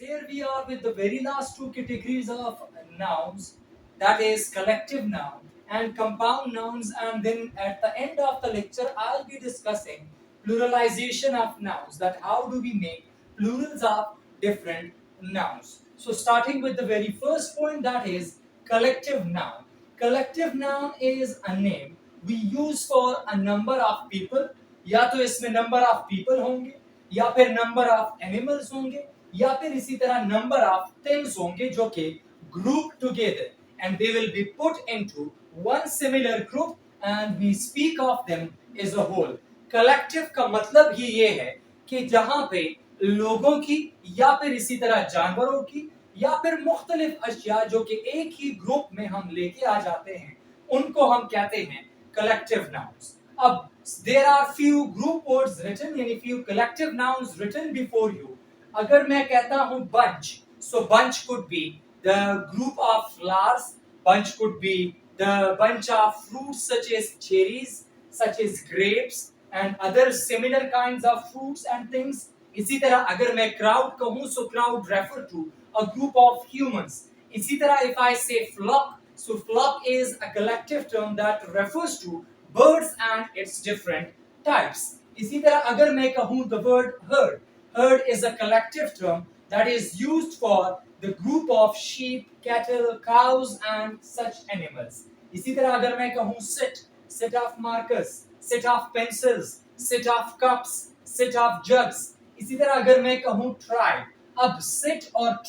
here we are with the very last two categories of nouns, that is collective noun and compound nouns, and then at the end of the lecture I'll be discussing pluralization of nouns, that how do we make plurals of different nouns. So starting with the very first point, that is collective noun. Collective noun is a name we use for a number of people, या तो इसमें number of people होंगे, या फिर number of animals होंगे, या फिर इसी तरह नंबर ऑफ थिंग्स होंगे जो कि group together and they will be put into one similar group and we speak of them as a whole. Collective का मतलब ही ये है कि जहां पे लोगों की या फिर इसी तरह जानवरों की या फिर मुख्तलिफ अशिया जो कि एक ही ग्रुप में हम लेके आ जाते हैं, उनको हम कहते हैं कलेक्टिव नाउन्स. अब there are few group words written, यानी few collective nouns written before you. अगर मैं कहता हूँ bunch, so bunch could be the group of flowers, bunch could be the bunch of fruits such as cherries, such as grapes and other similar kinds of fruits and things. इसी तरह अगर मैं crowd कहूँ, so crowd refer to a group of humans. इसी तरह if I say flock, so flock is a collective term that refers to birds and its different types. इसी तरह अगर मैं कहूँ the word herd, herd is a collective term that is used for the group of sheep, cattle, cows and such animals. इसी तरह अगर मैं कहूँ sit, set of markers, set of pencils, set of cups, set of jugs. इसी तरह अगर मैं कहूँ tribe, अब sit और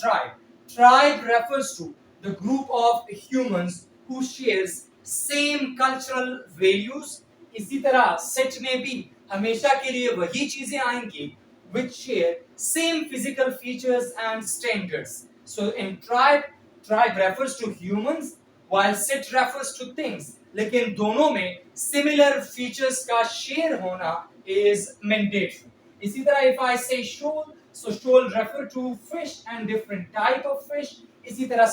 tribe refers to the group of humans who shares same cultural values. इसी तरह सेट में भी हमेशा के लिए वही चीजें आएंगी which share same physical features and standards. So in tribe refers to humans while set refers to things. लेकिन दोनों में similar features का share होना is mandatory. इसी तरह if I say shoal, so shoal refer to fish and different type of fish. इसी तरह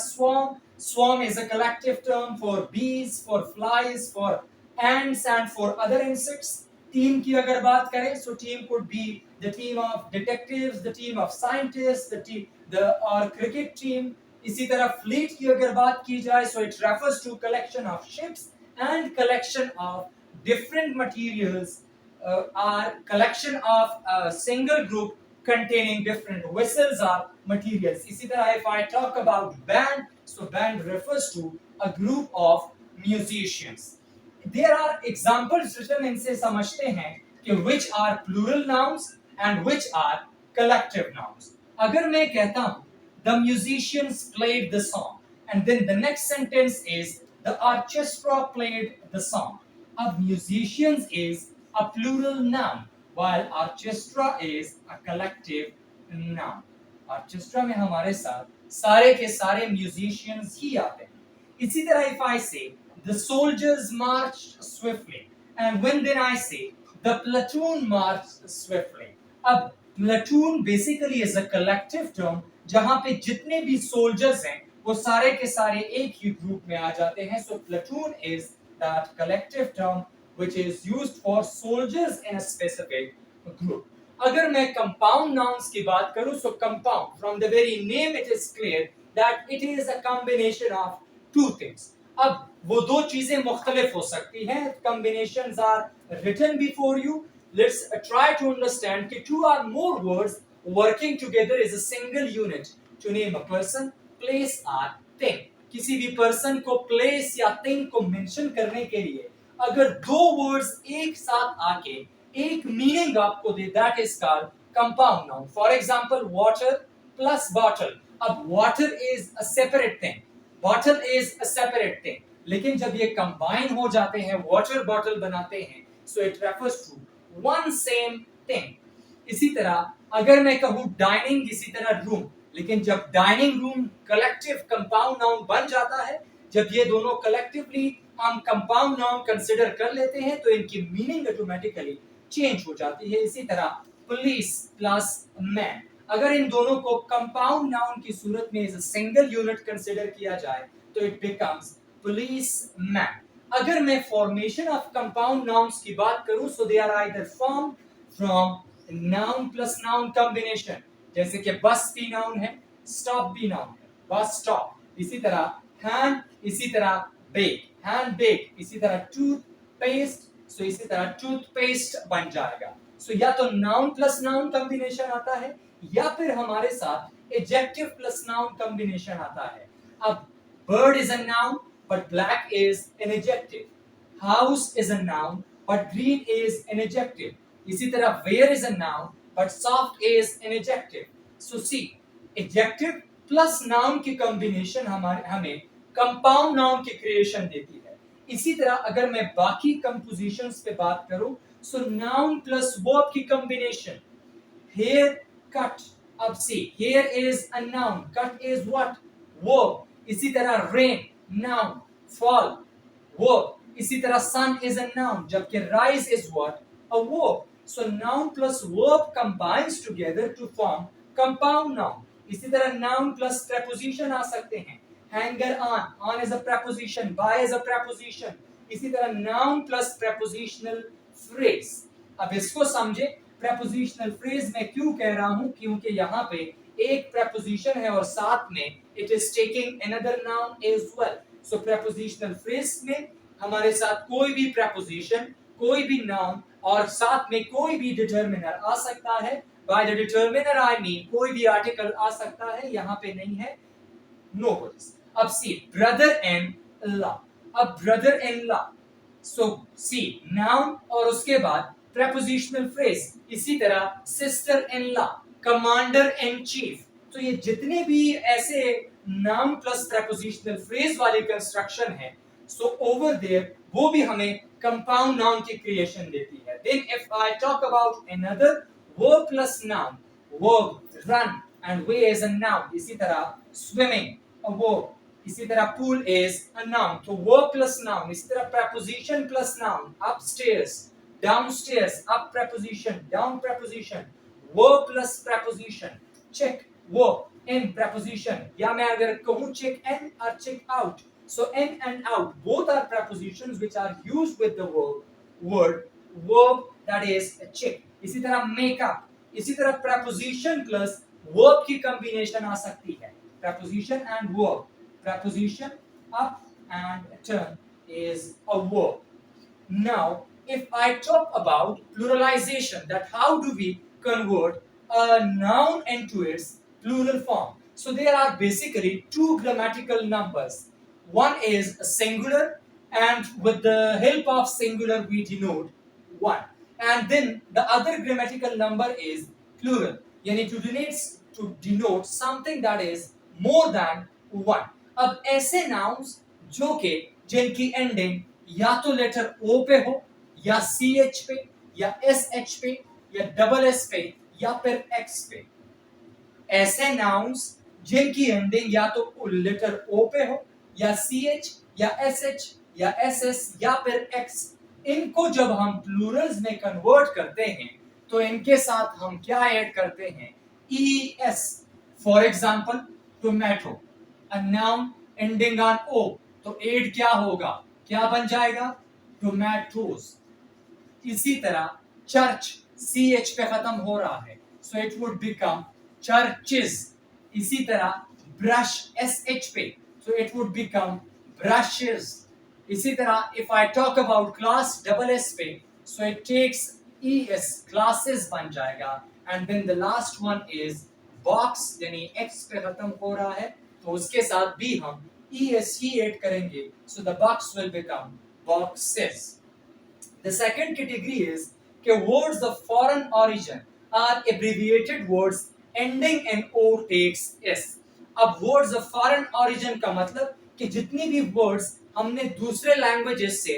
swarm is a collective term for bees, for flies, for ants and for other insects. Team की अगर बात करें, so team could be the team of detectives, the team of scientists, or cricket team. इसी तरह fleet की अगर बात की जाए, so it refers to collection of ships and collection of different materials, or collection of a single group containing different vessels or materials. इसी तरह if I talk about band, so band refers to a group of musicians. There are examples written, इनसे समझते हैं कि which are plural nouns and which are collective nouns. अगर मैं कहता हूँ the musicians played the song and then the next sentence is the orchestra played the song. अब musicians is a plural noun while orchestra is a collective noun. Orchestra में हमारे साथ सारे के सारे musicians ही आते हैं. इसी तरह if I say the soldiers marched swiftly and when then I say the platoon marched swiftly. अब platoon basically is a collective term जहाँ पे जितने भी soldiers हैं वो सारे के सारे एक ही group में आ जाते हैं. So platoon is that collective term which is used for soldiers in a specific group. अगर मैं compound nouns की बात करूं, so compound from the very name it is clear that it is a combination of two things. अब वो दो चीजें मुख्तलिफ हो सकती हैं. Combinations are written before you. Let's try to understand कि two or more words working together is a single unit to name a person, place or thing. किसी भी person को place या thing को mention करने के लिए अगर दो वर्ड्स एक साथ आके एक मीनिंग आपको दे, that is called compound noun. For example water plus bottle. अब water is a separate thing, bottle is a separate thing, लेकिन जब ये कंबाइन हो जाते हैं, वाटर बॉटल बनाते हैं, so it refers to one same thing. इसी तरह अगर मैं कहूं डाइनिंग, इसी तरह रूम, लेकिन जब dining room collective compound noun बन जाता है, जब ये दोनों कलेक्टिवली हम कंपाउंड नाउन कंसीडर कर लेते हैं तो इनकी मीनिंग ऑटोमेटिकली चेंज हो जाती है. इसी तरह पुलिस प्लस मैन, अगर इन दोनों को कंपाउंड नाउन की सूरत में as a single unit consider किया जाए तो इट बिकम्स पुलिस मैन. अगर मैं फॉर्मेशन ऑफ कंपाउंड नाउन्स की बात करूं, so they are either form from noun plus noun combination, जैसे कि बस भी नाउन है, स्टॉप भी नाउन है, बस स्टॉप। इसी तरह हैंड, इसी तरह बेक, हैंड बेक, इसी तरह टूथ पेस्ट, सो इसी तरह टूथपेस्ट बन जाएगा। सो या तो नाउन प्लस नाउन कॉम्बिनेशन आता है या फिर हमारे साथ एडजेक्टिव प्लस नाउन कॉम्बिनेशन आता है। अब bird is a noun but black is an adjective, house is a noun but green is an adjective, इसी तरह where is a noun but soft is an adjective. So see, adjective plus noun की combination हमें compound noun की creation देती है। इसी तरह अगर मैं बाकी compositions पे बात करूं, so noun plus verb की combination, hair cut, अब see, hair is a noun, cut is what, verb, इसी तरह rain noun, fall verb, इसी तरह sun is a noun, जबकि rise is what, a verb. So noun plus verb combines together to form compound noun. इसी तरह noun plus preposition आ सकते हैं, hanger on is a preposition, by is a preposition, इसी तरह noun plus prepositional phrase. अब इसको समझे, prepositional phrase मैं क्यों कह रहा हूं, क्योंकि यहाँ पे एक preposition है और साथ में it is taking another noun as well. So prepositional phrase में हमारे साथ कोई भी preposition, कोई भी noun और साथ में कोई भी determiner आ सकता है। By the determiner I mean कोई भी article आ सकता है, यहाँ पे नहीं है, no worries. अब see, brother-in-law, अब brother-in-law, so see, noun और उसके बाद prepositional phrase, इसी तरह sister-in-law, commander-in-chief, तो ये जितने भी ऐसे noun plus prepositional phrase वाले construction है, so over there वो भी हमें compound noun की creation देती है। Then if I talk about another verb plus noun, verb run and way is a noun, इसी तरह swimming a verb, इसी तरह pool is a noun, तो verb plus noun, इसी तरह preposition plus noun, upstairs, downstairs, up preposition, down preposition, verb plus preposition, check verb, in preposition, या मैं अगर कहूँ check in or check out, so in and out both are prepositions which are used with the verb that is check. इसी तरह make up, इसी तरह preposition plus verb की combination आ सकती है, preposition and verb, preposition up and turn is a verb. Now if I talk about pluralization, that how do we convert a noun into its plural form, so there are basically two grammatical numbers. One is a singular and with the help of singular we denote one, and then the other grammatical number is plural, यानी to denote something that is more than one. अब ऐसे nouns जो के जिनकी ending या तो letter O पे हो या CH पे या SH पे या double S पे या फिर X पे, ऐसे nouns जिनकी ending या तो letter O पे हो या CH या SH या SS या फिर X, इनको जब हम प्लूरल्स में कन्वर्ट करते हैं तो इनके साथ हम क्या ऐड करते हैं, ES. For example tomato, a noun ending on O, तो एड क्या होगा, क्या बन जाएगा, टोमेटोज. इसी तरह चर्च CH पे खत्म हो रहा है, so it would become churches. इसी तरह ब्रश SH पे, so it would become brushes. इसी तरह if I talk about class double S पे, so it takes ES, classes बन जाएगा. And then the last one is box, यानी X पे खत्म हो रहा है तो उसके साथ भी हम ES ही ऐड करेंगे, so the box will become boxes. The second category is कि words of foreign origin are abbreviated words ending in O takes S. अब वर्ड्स ऑफ फॉरेन ऑरिजिन का मतलब कि जितनी भी वर्ड्स हमने दूसरे लैंग्वेजेस से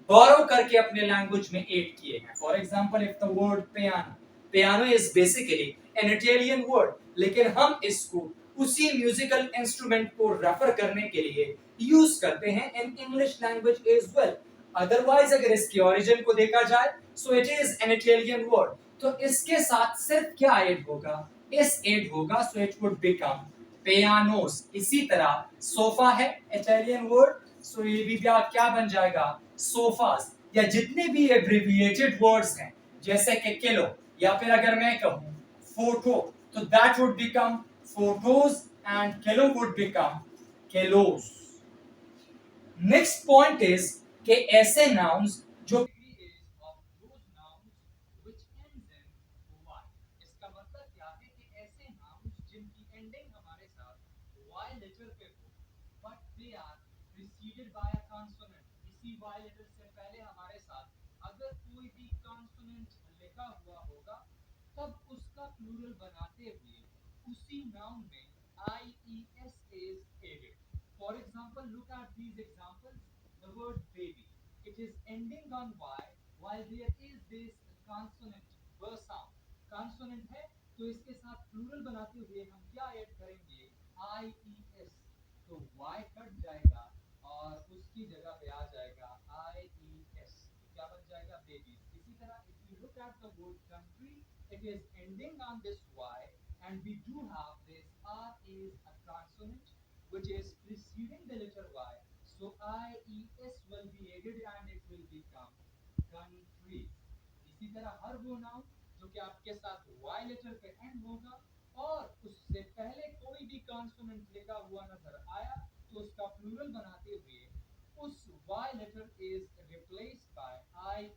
बोरो करके अपने लैंग्वेज में ऐड किए हैं. For example if the word piano, piano is basically N Italian word, लेकिन हम इसको उसी म्यूजिकल इंस्ट्रूमेंट को रेफर करने के लिए यूज करते हैं in English language as well. Otherwise अगर इसकी ओरिजिन को देखा जाए so it is an Italian word, तो इसके साथ सिर्फ क्या ऐड होगा, इस ऐड होगा, सो इट वुड बिकम पियानोस. इसी तरह सोफा है इटालियन वर्ड, सो ये भी क्या बन जाएगा, सोफास. या जितने भी एब्रिविएटेड वर्ड्स हैं जैसे कि किलो, या फिर अगर मैं कहूं फोटो, तो that would become photos and kilo would become kilos. Next point is कि ऐसे nouns जो of those nouns which ends in y. इसका मतलब क्या है कि ऐसे nouns जिनकी ending हमारे साथ y letter पे हो, but they are preceded by a consonant. इसी y letter से पहले हमारे साथ अगर कोई भी consonant लिखा हुआ होगा, तब उसका plural बनाते हुए उसी noun में ies is added. For example, look at these examples. The word baby, it is ending on y, while there is this consonant b sound. Consonant है तो इसके साथ plural बनाते हुए हम क्या ऐड करेंगे? ies. तो y कट जाएगा और उसकी जगह पे आ जाएगा ies. क्या बन जाएगा? babies. इसी तरह if you look at the word country, it is ending on this y, and we do have this r is a consonant which is preceding the letter y. So ies will be added and it will become country. इसी तरह हर वो noun जो कि आपके साथ y letter पे and होगा और उससे पहले कोई भी कॉन्सोनेंट लिखा हुआ नजर आया तो उसका प्लूरल बनाते हुए उस y letter is replaced by ies.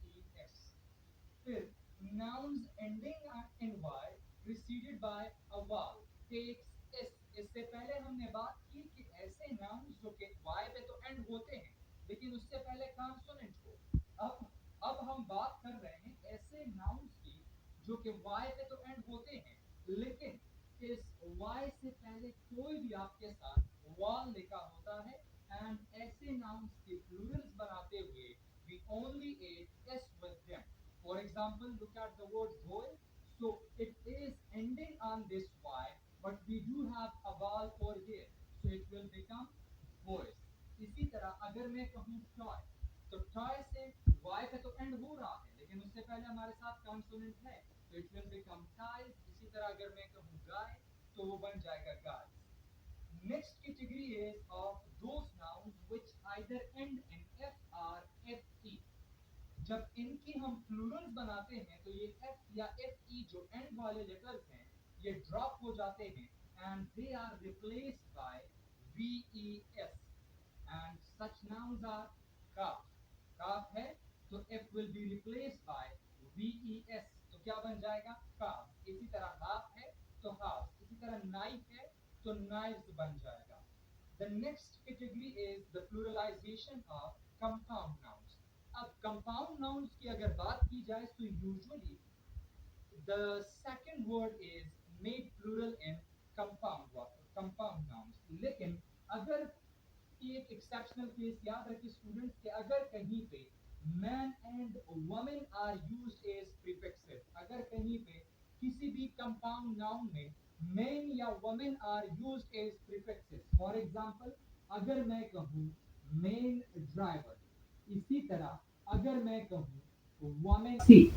फिर nouns ending in y preceded by a vowel takes s. इससे पहले हमने बात की कि ऐसे nouns जो कि y पे तो एंड होते हैं लेकिन उससे पहले कॉन्सोनेंट हो. अब हम बात कर रहे हैं ऐसे nouns की जो कि y पे तो एंड होते हैं लेकिन इस y से पहले कोई भी आपके साथ vowel लिखा होता है एंड ऐसे nouns के plurals बनाते हुए we only add s with them. For example, look at the word boy. So it is ending on this y, but we do have a vowel over here, so it will become boys. इसी तरह अगर मैं कहूँ toy, तो toy से y पे तो end हो रहा है लेकिन उससे पहले हमारे साथ consonant है, तो it will become ties. इसी तरह अगर मैं कहूँ गाय, तो वो बन जाएगा guys. Next category is of those nouns which either end in f or fe. जब इनकी हम प्लूरल्स बनाते हैं तो ये f या fe जो एंड वाले लेटर्स हैं ये ड्रॉप हो जाते हैं and they are replaced by ves and such nouns are calf. calf है तो f will be replaced by ves, तो क्या बन जाएगा? calf. इसी तरह half है तो half. इसी तरह knife है तो knives बन जाएगा. The next category is the pluralization of compound nouns. अब कंपाउंड नाउन्स की अगर बात की जाए तो usually the second word is made plural in compound nouns. लेकिन अगर एक एक्सेप्शनल केस याद रखिए स्टूडेंट्स कि अगर कहीं पे man and women are used as prefixes, अगर कहीं पे किसी भी कंपाउंड नाउन में मैन या women are used as prefixes, for example अगर मैं कहूँ मैन ड्राइवर, इसी तरह अगर मैं कहूँ women, see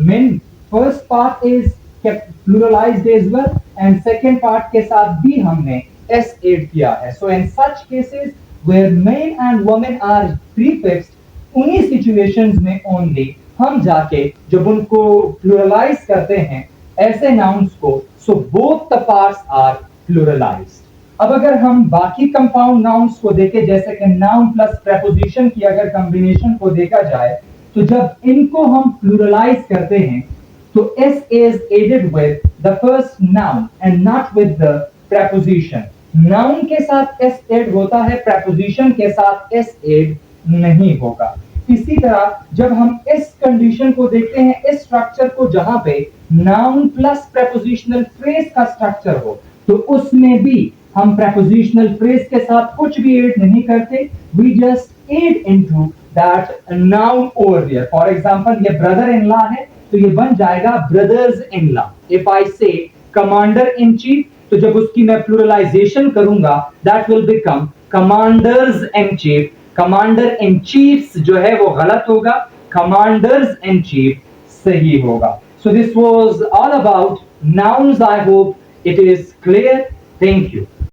men first part is kept pluralized as well and second part के साथ भी हमने s add किया है. So in such cases where men and women are prefixed, उन्हीं situations में only हम जाके जब उनको pluralize करते हैं ऐसे nouns को, so both the parts are pluralized. अब अगर हम बाकी कंपाउंड नाउन्स को देखें जैसे कि नाउन प्लस प्रेपोजिशन की अगर कॉम्बिनेशन को देखा जाए तो जब इनको हम प्लूरलाइज करते हैं तो s is added with the first noun and not with the preposition. Noun के साथ s ऐड होता है, प्रेपोजिशन के साथ s ऐड नहीं होगा. इसी तरह जब हम इस कंडीशन को देखते हैं, इस स्ट्रक्चर को जहां पे नाउन प्लस प्रेपोजिशनल फ्रेज का स्ट्रक्चर हो, तो उसमें भी हम प्रेपोजिशनल फ्रेज के साथ कुछ भी ऐड नहीं करते. We just add into that noun over there. For example ये ब्रदर इन लॉ है तो ये बन जाएगा brothers in law. If I say commander in chief, तो जब उसकी मैं प्लूरलाइजेशन करूंगा that will become commanders in chief. Commander in chiefs जो है वो गलत होगा, कमांडर्स इन चीफ सही होगा. So this was all about nouns. I hope it is clear. Thank you.